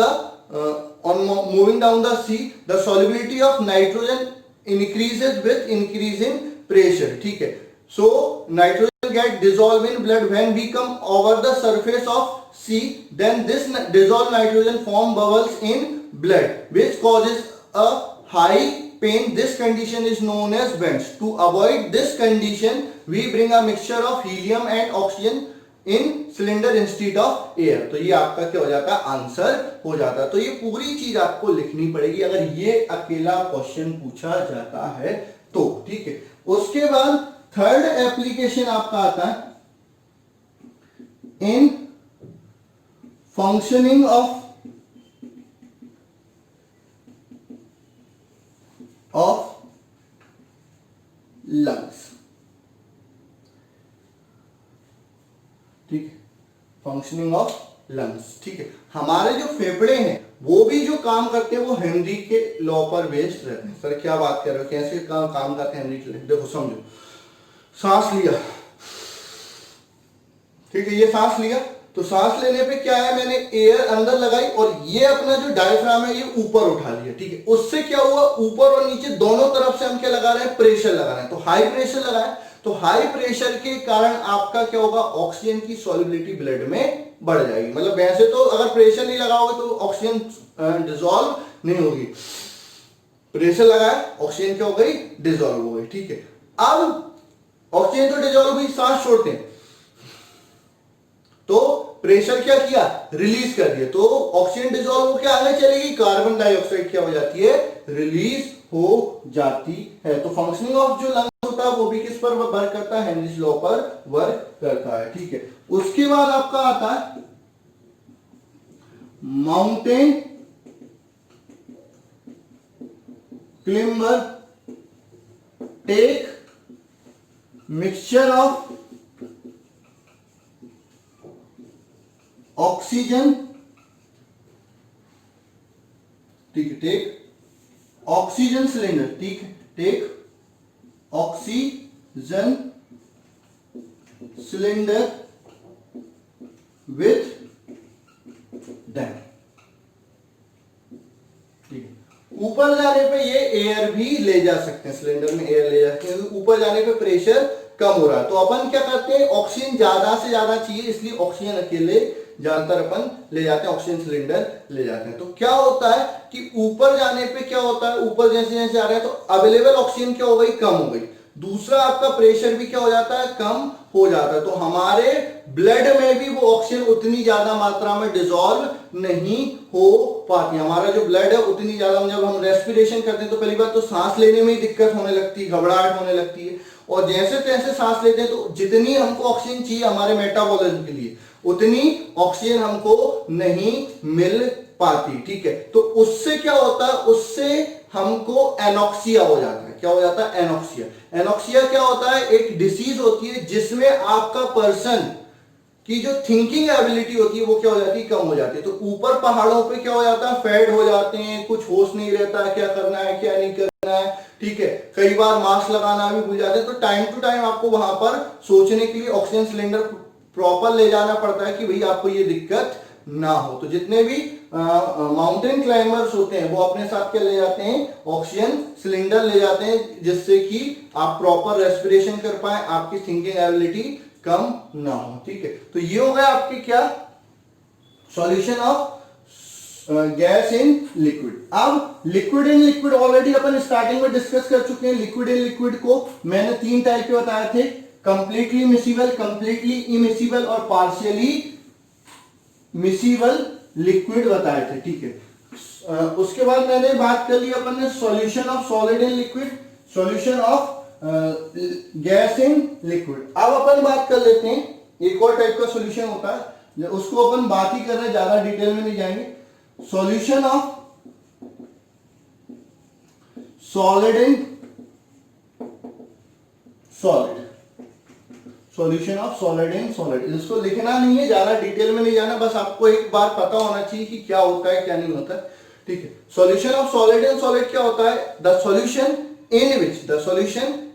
S1: the sea, the solubility of nitrogen increases with increasing pressure. ठीक है, so nitrogen get dissolved in blood when we come over the surface of sea, then this dissolved nitrogen form bubbles in blood which causes a high pain. This condition is known as bends. To avoid this condition we bring a mixture of helium and oxygen in cylinder instead of air. तो ये आपका क्या हो जाता है, answer हो जाता है। तो ये पूरी चीज आपको लिखनी पड़ेगी अगर ये अकेला क्वेश्चन पूछा जाता है तो। ठीक है, उसके बाद थर्ड एप्लीकेशन आपका आता है इन फंक्शनिंग ऑफ लंग्स। ठीक है, फंक्शनिंग ऑफ लंग्स, ठीक है। हमारे जो फेफड़े हैं वो भी जो काम करते हैं वो हेनरी के लॉ पर बेस्ड रहते हैं। सर क्या बात कर रहे हो, कैसे काम करते हैं हेनरी के लॉ? देखो समझो, सांस लिया, ठीक है, ये सांस लिया, तो सांस लेने पे क्या है, मैंने एयर अंदर लगाई और ये अपना जो डायफ्राम है ये ऊपर उठा लिया, ठीक है। उससे क्या हुआ, ऊपर और नीचे दोनों तरफ से हम क्या लगा रहे हैं, प्रेशर लगा रहे हैं। तो हाई प्रेशर लगाए, तो हाई प्रेशर के कारण आपका क्या होगा, ऑक्सीजन की सॉल्युबिलिटी ब्लड में बढ़ जाएगी। मतलब वैसे तो अगर प्रेशर नहीं लगाओगे तो ऑक्सीजन डिसॉल्व नहीं होगी, प्रेशर लगाया ऑक्सीजन क्या हो गई, डिसॉल्व हो गई, ठीक है। अब ऑक्सीजन तो डिसॉल्व हुई, सांस छोड़ते हैं, तो प्रेशर क्या किया, रिलीज कर दिया, तो ऑक्सीजन डिसॉल्व होकर आगे चलेगी, कार्बन डाइऑक्साइड क्या हो जाती है, रिलीज हो जाती है। तो फंक्शनिंग ऑफ जो लंग्स होता है वो भी किस पर वर्क करता है, हेनरीज लॉ पर वर्क करता है, ठीक है। उसके बाद आपका आता है mountain climber take mixture of oxygen, ठीक है, टेक ऑक्सीजन सिलेंडर, ठीक है, take oxygen cylinder with them, ठीक है। ऊपर जाने पे ये एयर भी ले जा सकते हैं, सिलेंडर में एयर ले जा सकते हैं, ऊपर जाने पे प्रेशर कम हो रहा है। तो अपन क्या करते हैं, ऑक्सीजन ज्यादा से ज्यादा चाहिए, इसलिए ऑक्सीजन अकेले ज्यादातर अपन ले जाते हैं, ऑक्सीजन सिलेंडर ले जाते हैं। तो क्या होता है कि ऊपर जाने पे क्या होता है, ऊपर जैसे जैसे आ रहे हैं तो अवेलेबल ऑक्सीजन क्या हो गई, कम हो गई। दूसरा आपका प्रेशर भी क्या हो जाता है, कम हो जाता है। तो हमारे ब्लड में भी वो ऑक्सीजन उतनी ज्यादा मात्रा में डिसॉल्व नहीं हो पाती। हमारा जो ब्लड है उतनी ज्यादा, जब हम रेस्पिरेशन करते हैं तो पहली बात तो सांस लेने में ही दिक्कत होने लगती है, घबराहट होने लगती है, और जैसे तैसे सांस लेते हैं तो जितनी हमको ऑक्सीजन चाहिए हमारे मेटाबॉलिज्म के लिए उतनी ऑक्सीजन हमको नहीं मिल पाती, ठीक है। तो उससे क्या होता है, उससे हमको एनॉक्सिया हो जाता है। क्या हो जाता है, एनॉक्सिया। एनॉक्सिया क्या होता है, एक डिसीज होती है जिसमें आपका पर्सन की जो थिंकिंग एबिलिटी होती है वो क्या हो जाती है, कम हो जाती है। तो ऊपर पहाड़ों पे क्या हो जाता है, फेड हो जाते हैं, कुछ होश नहीं रहता है, क्या करना है क्या नहीं करना है, ठीक है। कई बार मास्क लगाना भी भूल जाते हैं। तो टाइम टू टाइम आपको वहां पर सोचने के लिए ऑक्सीजन सिलेंडर प्रॉपर ले जाना पड़ता है कि भाई आपको ये दिक्कत ना हो। तो जितने भी माउंटेन क्लाइंबर्स होते हैं वो अपने साथ क्या ले जाते हैं, ऑक्सीजन सिलेंडर ले जाते हैं, जिससे कि आप प्रॉपर रेस्पिरेशन कर पाए, आपकी थिंकिंग एबिलिटी कम ना हो, ठीक है। तो ये हो गया आपके क्या, solution of gas in liquid. अब लिक्विड इन लिक्विड ऑलरेडी अपन स्टार्टिंग में डिस्कस कर चुके हैं। लिक्विड इन लिक्विड को मैंने 3 टाइप के बताए थे, कंप्लीटली मिसिबल, कंप्लीटली इमिसिबल और पार्शियली मिसिबल लिक्विड बताए थे, ठीक है। उसके बाद मैंने बात कर ली अपन ने solution of solid in liquid, solution of gas in liquid. अब अपन बात कर लेते हैं एक और टाइप का सॉल्यूशन होता है, उसको अपन बात ही कर रहे हैं, ज्यादा डिटेल में नहीं जाएंगे। Solution of solid in solid, solution of solid in solid. इसको लिखना नहीं है, ज्यादा डिटेल में नहीं जाना, बस आपको एक बार पता होना चाहिए कि क्या होता है क्या नहीं होता है, ठीक है। Solution of solid in solid क्या होता है, the solution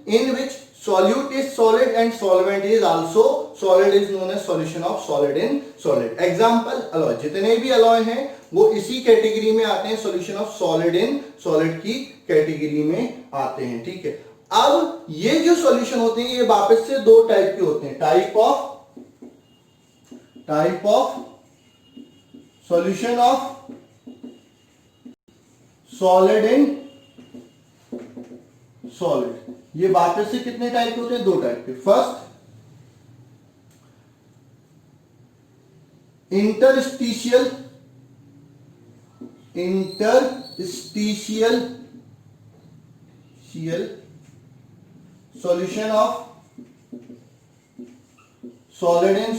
S1: in which solute is solid and solvent is also solid is known as solution of solid in solid। Example alloy, जितने भी alloy हैं वो इसी कैटेगरी में आते हैं, solution of solid in solid की कैटेगरी में आते हैं, ठीक है। अब ये जो सॉल्यूशन होते हैं ये वापस से 2 टाइप के होते हैं, type of solution of solid in solid. ये वापस से कितने टाइप के होते हैं, 2 टाइप के। First, interstitial solution of solid in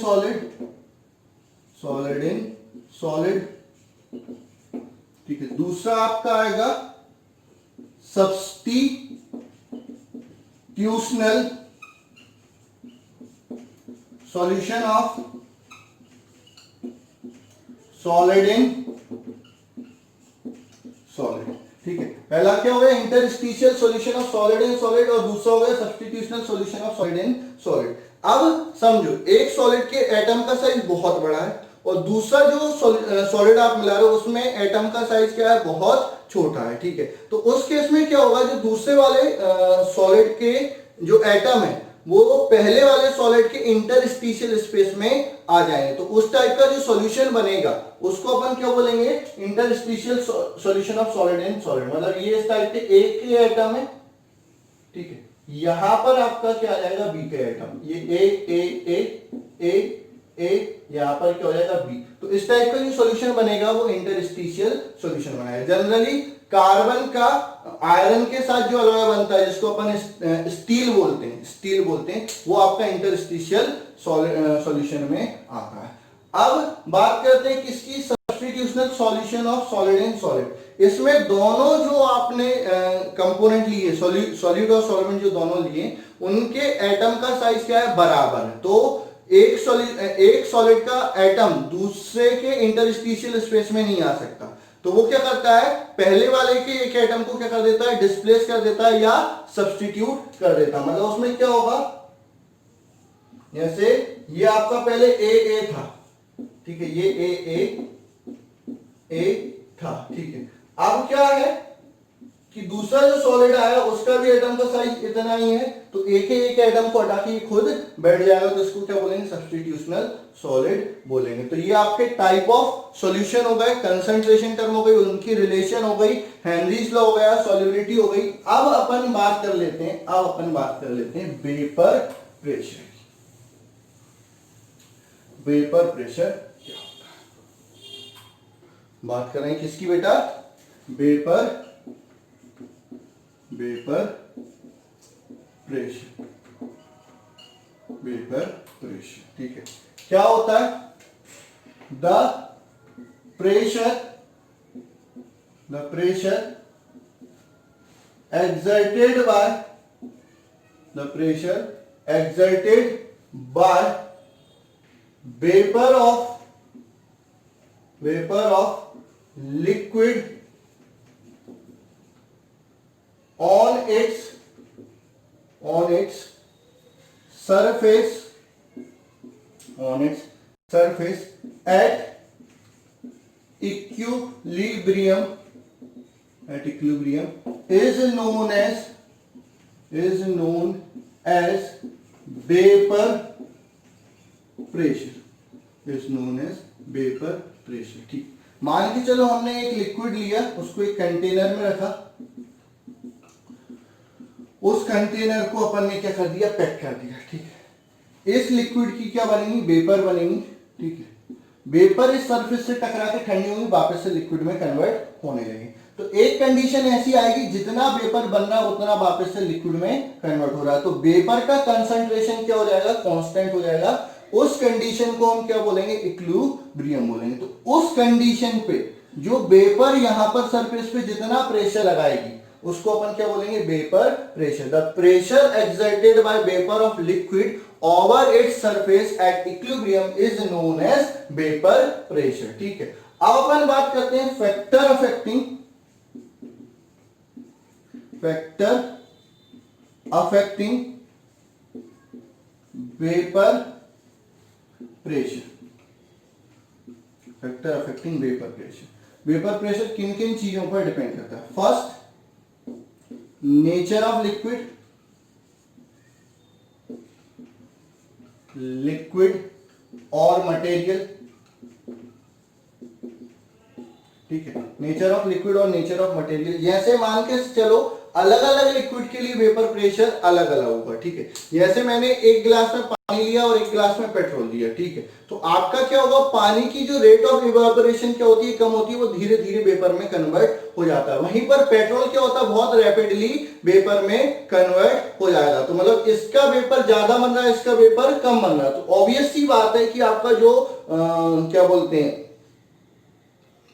S1: solid, ठीक है। दूसरा आपका आएगा substitutional solution of solid in solid. ठीक है, पहला क्या हो गया interstitial solution of solid in solid, और दूसरा हो गया substitutional solution of solid in solid. अब समझो एक सॉलिड के एटम का साइज बहुत बड़ा है और दूसरा जो सॉलिड आप मिला रहे हो उसमें एटम का साइज क्या है, बहुत छोटा है। ठीक है, तो उस केस में क्या होगा, जो दूसरे वाले सॉलिड के जो एटम है वो पहले वाले सॉलिड के इंटरस्टिशियल स्पेस में आ जाएंगे, तो उस टाइप का जो सॉल्यूशन बनेगा उसको अपन क्या बोलेंगे, interstitial solution of solid in solid. मतलब ये इस टाइप के एक के एटम है, ठीक है, यहां पर आपका क्या आ जाएगा, बी के एटम, ये ए यहां पर क्या हो जाएगा, बी। तो इस टाइप का जो सॉल्यूशन बनेगा वो इंटरस्टिशियल सॉल्यूशन बनाएगा। जनरली कार्बन का आयरन के साथ जो अलॉय बनता है जिसको अपन स्टील बोलते हैं, वो आपका इंटरस्टिशियल सॉल्यूशन में आता है। अब बात करते हैं किसकी, substitutional solution of solid in solid. इसमें दोनों जो आपने कंपोनेंट लिए, सॉलिड और सॉल्वेंट जो दोनों लिए, उनके एटम का साइज क्या है, बराबर है। तो एक सॉलिड का एटम दूसरे के इंटरस्टिशियल स्पेस में नहीं आ सकता, तो वो क्या करता है, पहले वाले के एक एटम को क्या कर देता है, डिस्प्लेस कर देता है या सब्स्टिट्यूट कर देता है। मतलब उसमें क्या होगा, जैसे ये आपका पहले ए था, ठीक है, ये ए था, ठीक है। अब क्या है कि दूसरा जो सॉलिड आया उसका भी एटम का साइज इतना ही है, तो एक एटम को हटा के खुद बैठ जाएगा, तो इसको क्या बोलेंगे, सब्स्टिट्यूशनल सॉलिड बोलेंगे। तो ये आपके टाइप ऑफ सॉल्यूशन हो गए, कंसंट्रेशन टर्म हो गई, उनकी रिलेशन हो गई, हेनरीज लॉ हो गया, सॉल्युबिलिटी हो गई। अब अपन बात कर लेते हैं वेपर प्रेशर। वेपर प्रेशर क्या होता है, बात कर रहे हैं किसकी बेटा, वेपर प्रेशर, ठीक है। क्या होता है, the pressure exerted by vapor of liquid on its surface at equilibrium is known as vapor pressure। ठीक, मान के चलो हमने एक लिक्विड लिया, उसको एक कंटेनर में रखा, उस कंटेनर को अपन ने क्या कर दिया, पैक कर दिया, ठीक है। इस लिक्विड की क्या बनेगी, वेपर बनेगी, ठीक है। वेपर इस सरफेस से टकरा के ठंडी होगी, वापस से लिक्विड में कन्वर्ट होने लगी। तो एक कंडीशन ऐसी आएगी, जितना वेपर बन रहा है उतना वापस से लिक्विड में कन्वर्ट हो रहा है, तो वेपर का कंसंट्रेशन क्या हो जाएगा, कांस्टेंट हो जाएगा। उस कंडीशन को हम क्या बोलेंगे, इक्विलिब्रियम बोलेंगे। तो उस कंडीशन पे जो वेपर यहां पर सरफेस पे जितना प्रेशर लगाएगी उसको अपन क्या बोलेंगे, vapour pressure. The pressure exerted by vapour of liquid over its surface at equilibrium is known as vapour pressure. ठीक है, अब अपन बात करते हैं factor affecting vapour pressure. Factor affecting vapour pressure. Vapour pressure किन किन चीजों पर डिपेंड करता है। फर्स्ट, नेचर ऑफ लिक्विड और मटेरियल। ठीक है, नेचर ऑफ लिक्विड और नेचर ऑफ मटेरियल। जैसे मान के चलो अलग अलग लिक्विड के लिए वेपर प्रेशर अलग अलग होगा। ठीक है, जैसे मैंने एक गिलास में पानी लिया और एक गिलास में पेट्रोल लिया। ठीक है, तो आपका क्या होगा, पानी की जो रेट ऑफ इवापोरेशन क्या होती है, कम होती है, वो धीरे धीरे वेपर में कन्वर्ट हो जाता है। वहीं पर पेट्रोल क्या होता है, बहुत रैपिडली वेपर में कन्वर्ट हो जाएगा। तो मतलब इसका वेपर ज्यादा बन रहा है, इसका वेपर कम बन रहा है। तो ऑब्वियस सी बात है कि आपका जो क्या बोलते हैं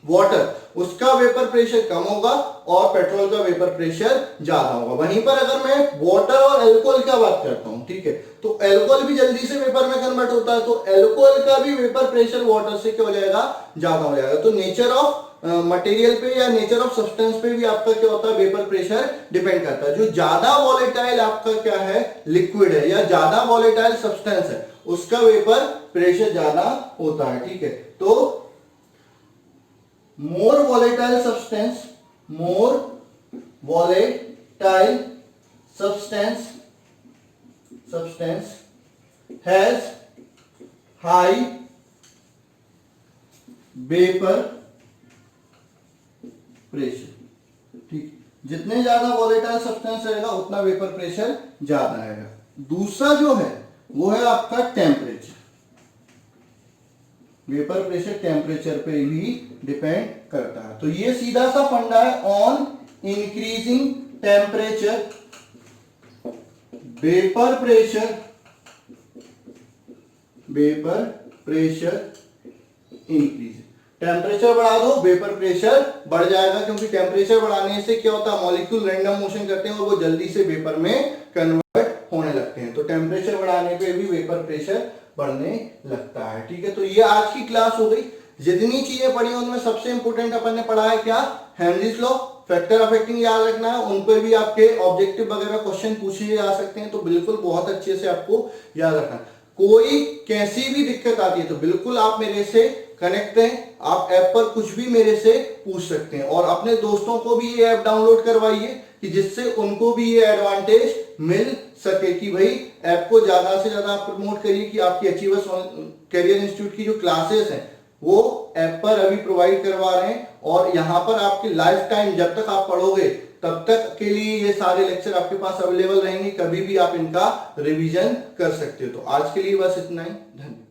S1: वाटर, उसका वेपर प्रेशर कम होगा और पेट्रोल का वेपर प्रेशर ज्यादा होगा। वहीं पर अगर मैं वाटर और अल्कोहल की बात करता हूं, ठीक है, तो अल्कोहल भी जल्दी से वेपर में कन्वर्ट होता है, तो अल्कोहल का भी वेपर प्रेशर वाटर से क्या हो जाएगा, ज्यादा हो जाएगा। तो नेचर ऑफ मटेरियल पे या नेचर ऑफ सब्सटेंस पे भी आपका क्या होता है, वेपर प्रेशर डिपेंड करता है। जो ज्यादा वॉलेटाइल आपका क्या है, लिक्विड है या ज्यादा वॉलेटाइल सब्सटेंस है, उसका वेपर प्रेशर ज्यादा होता है, ठीक है। तो more volatile substance has high vapor pressure, ठीक, जितने ज्यादा वॉलेटाइल सब्सटेंस रहेगा उतना वेपर प्रेशर ज्यादा आएगा। दूसरा जो है वो है आपका टेम्परेचर। वेपर प्रेशर टेम्परेचर पे भी डिपेंड करता है। तो ये सीधा सा फंडा है, on increasing temperature vapour pressure increase. Temperature बढ़ा दो, वेपर प्रेशर बढ़ जाएगा, क्योंकि टेम्परेचर बढ़ाने से क्या होता है, मॉलिक्यूल रैंडम मोशन करते हैं और वो जल्दी से वेपर में कन्वर्ट होने लगते हैं। तो टेम्परेचर बढ़ाने पे भी वेपर प्रेशर बढ़ने लगता है, ठीक है। तो ये आज की क्लास हो गई। जितनी चीजें पढ़ी उनमें सबसे इंपोर्टेंट अपन ने पढ़ा है क्या, हेनरीज लॉ, फैक्टर अफेक्टिंग याद रखना है। उन पर भी आपके ऑब्जेक्टिव वगैरह क्वेश्चन पूछे जा सकते हैं, तो बिल्कुल बहुत अच्छे से आपको याद रखना है। कोई कैसी भी दिक्कत आती है तो बिल्कुल आप मेरे से कनेक्ट हैं, आप ऐप पर कुछ भी मेरे से पूछ सकते हैं, और अपने दोस्तों को भी ये ऐप डाउनलोड करवाइए कि जिससे उनको भी ये एडवांटेज मिल सके कि भाई ऐप को ज्यादा से ज्यादा आप प्रमोट करिए कि आपकी अचीवर्स करियर इंस्टीट्यूट की जो क्लासेस हैं वो ऐप पर अभी प्रोवाइड करवा रहे हैं, और यहाँ पर आपकी लाइफ टाइम जब तक आप पढ़ोगे तब तक के लिए ये सारे लेक्चर आपके पास अवेलेबल रहेंगे, कभी भी आप इनका रिवीजन कर सकते हो। तो आज के लिए बस इतना ही, धन्यवाद।